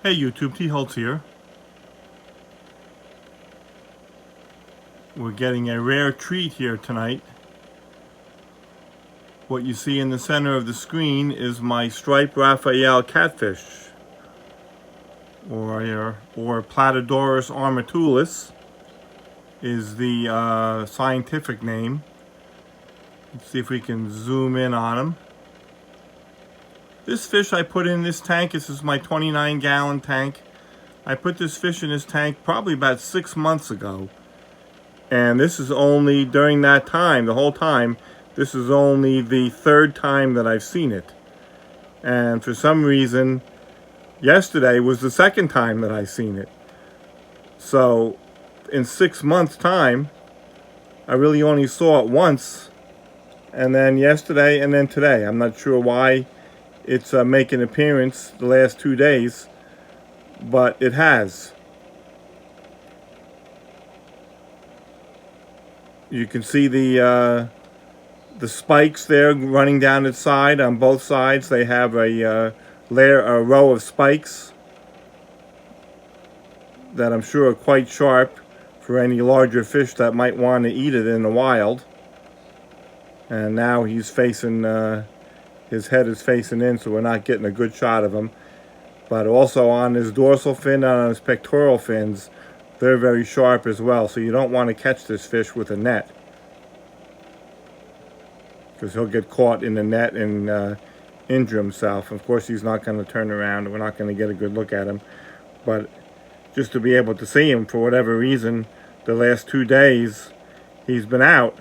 Hey YouTube, T. Holtz here. We're getting a rare treat here tonight. What you see in the center of the screen is my striped Raphael Catfish, or Platodorus armatulus is the scientific name. Let's see if we can zoom in on him. This fish I put in this tank. This is my 29-gallon tank. I put this fish in this tank probably about 6 months ago. And this is only, during that time, the whole time, this is only the third time that I've seen it. And for some reason, yesterday was the second time that I've seen it. So, in 6 months' time, I really only saw it once. And then yesterday and then today. I'm not sure why it's making an appearance the last 2 days, but it has. You can see the spikes there running down its side. On both sides, they have a row of spikes that I'm sure are quite sharp for any larger fish that might want to eat it in the wild. And now he's facing, his head is facing in, so we're not getting a good shot of him. But also on his dorsal fin and on his pectoral fins, they're very sharp as well. So you don't want to catch this fish with a net, because he'll get caught in the net and injure himself. Of course, he's not going to turn around. We're not going to get a good look at him. But just to be able to see him, for whatever reason, the last 2 days, he's been out.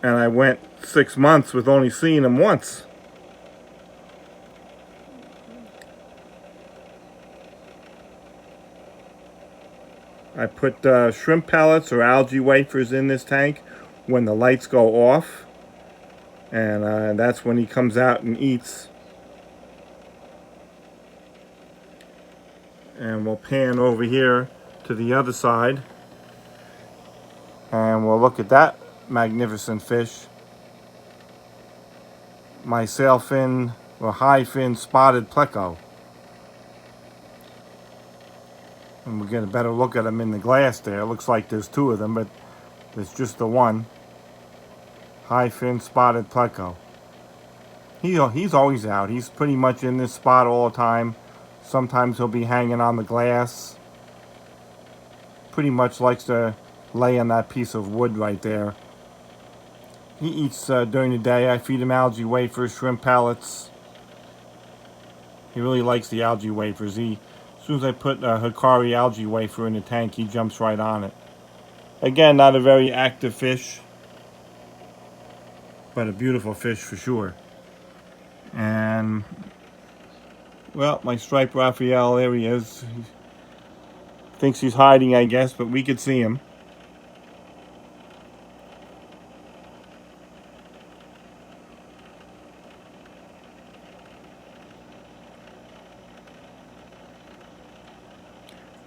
And I went 6 months with only seeing him once. I put shrimp pellets or algae wafers in this tank when the lights go off. And that's when he comes out and eats. And we'll pan over here to the other side. And we'll look at that magnificent fish. My sailfin or high fin spotted pleco. And we'll get a better look at him in the glass there. It looks like there's two of them, but there's just the one. High fin spotted pleco. He's always out. He's pretty much in this spot all the time. Sometimes he'll be hanging on the glass. Pretty much likes to lay on that piece of wood right there. He eats during the day. I feed him algae wafers, shrimp pellets. He really likes the algae wafers. As soon as I put a Hikari algae wafer in the tank, he jumps right on it. Again, not a very active fish, but a beautiful fish for sure. And, well, my striped Raphael, there he is. He thinks he's hiding, I guess, but we could see him.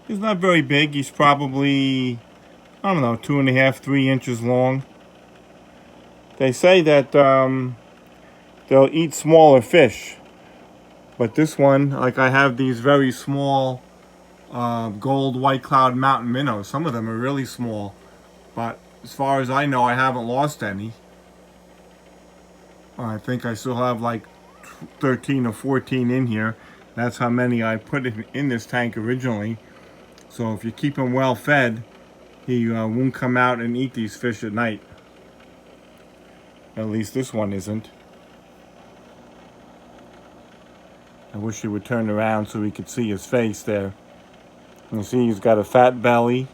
He's not very big. He's probably, I don't know, 2.5, 3 inches long. They say that they'll eat smaller fish. But this one, like I have these very small gold white cloud mountain minnows. Some of them are really small. But as far as I know, I haven't lost any. I think I still have like 13 or 14 in here. That's how many I put in this tank originally. So if you keep him well fed, he won't come out and eat these fish at night. At least this one isn't. I wish he would turn around so we could see his face there. You see he's got a fat belly.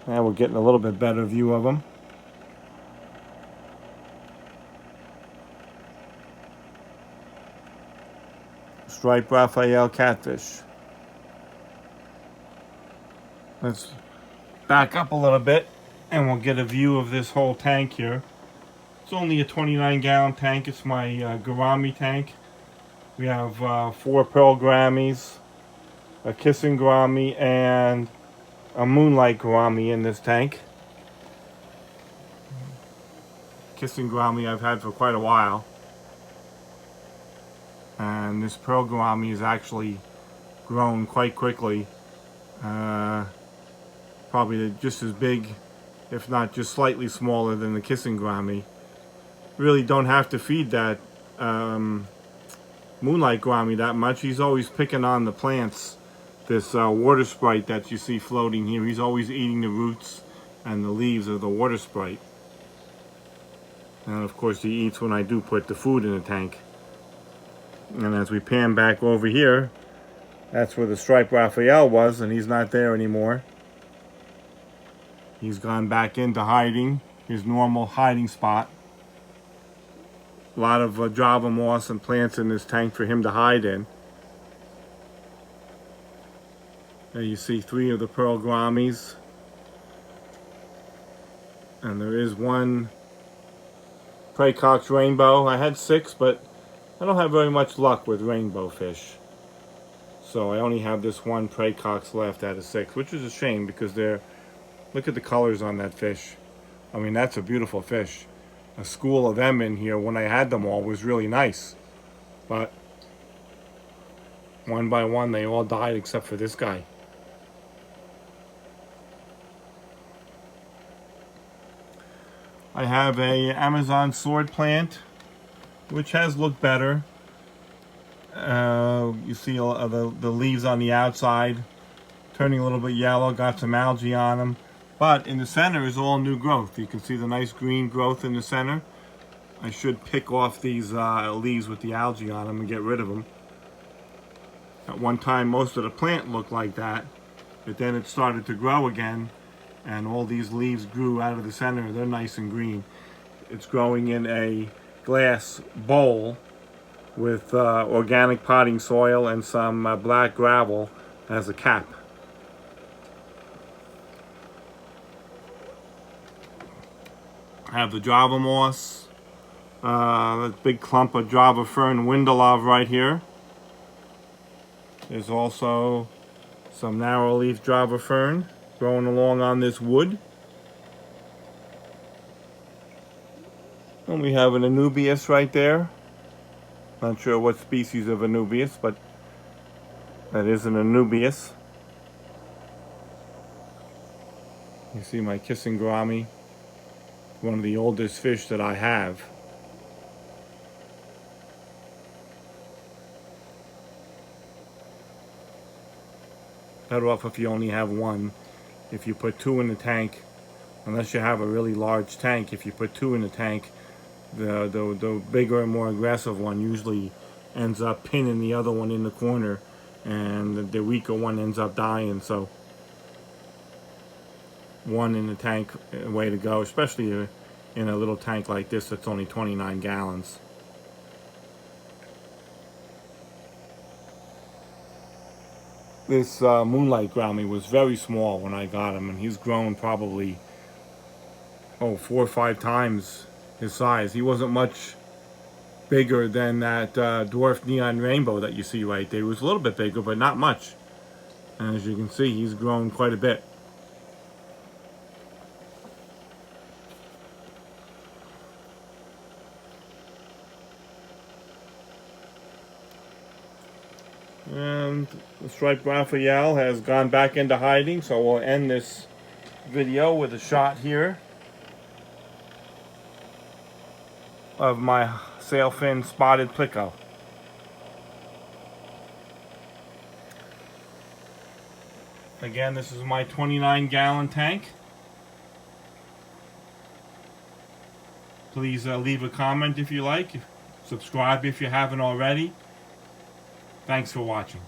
Now we're getting a little bit better view of him. Striped Raphael Catfish. Let's back up a little bit and we'll get a view of this whole tank here. It's only a 29-gallon tank. It's my gourami tank. We have 4 pearl gouramis, a kissing gourami, and a moonlight gourami in this tank. Kissing gourami I've had for quite a while. And this pearl gourami is actually grown quite quickly. Probably just as big, if not just slightly smaller than the kissing gourami. Really don't have to feed that moonlight gourami that much. He's always picking on the plants. This water sprite that you see floating here, he's always eating the roots and the leaves of the water sprite. And of course he eats when I do put the food in the tank. And as we pan back over here, that's where the striped Raphael was, and he's not there anymore. He's gone back into hiding, his normal hiding spot. A lot of Java moss and plants in this tank for him to hide in. There you see 3 of the pearl gouramis. And there is one Praecox rainbow. I had 6, but I don't have very much luck with rainbow fish. So I only have this one Praecox left out of 6, which is a shame because look at the colors on that fish. I mean, that's a beautiful fish. A school of them in here when I had them all was really nice. But one by one they all died except for this guy. I have a Amazon sword plant, which has looked better. You see the leaves on the outside turning a little bit yellow, got some algae on them. But in the center is all new growth. You can see the nice green growth in the center. I should pick off these leaves with the algae on them and get rid of them. At one time most of the plant looked like that, but then it started to grow again and all these leaves grew out of the center. They're nice and green. It's growing in a glass bowl with organic potting soil and some black gravel as a cap. I have the Java moss, that big clump of Java fern Windelov right here. There's also some narrow leaf Java fern growing along on this wood. And we have an Anubias right there. Not sure what species of Anubias, but that is an Anubias. You see my kissing gourami, one of the oldest fish that I have. Better off if you only have one. If you put 2 in the tank, unless you have a really large tank, if you put 2 in the tank, the bigger and more aggressive one usually ends up pinning the other one in the corner, and the weaker one ends up dying. So 1 in the tank, way to go, especially in a little tank like this that's only 29 gallons. This moonlight gourami was very small when I got him, and he's grown probably 4 or 5 times his size. He wasn't much bigger than that dwarf neon rainbow that you see right there. He was a little bit bigger, but not much. And as you can see, he's grown quite a bit. And the striped Raphael has gone back into hiding, so we'll end this video with a shot here of my sailfin spotted plico. Again, this is my 29-gallon tank. Please leave a comment if you like. Subscribe if you haven't already. Thanks for watching.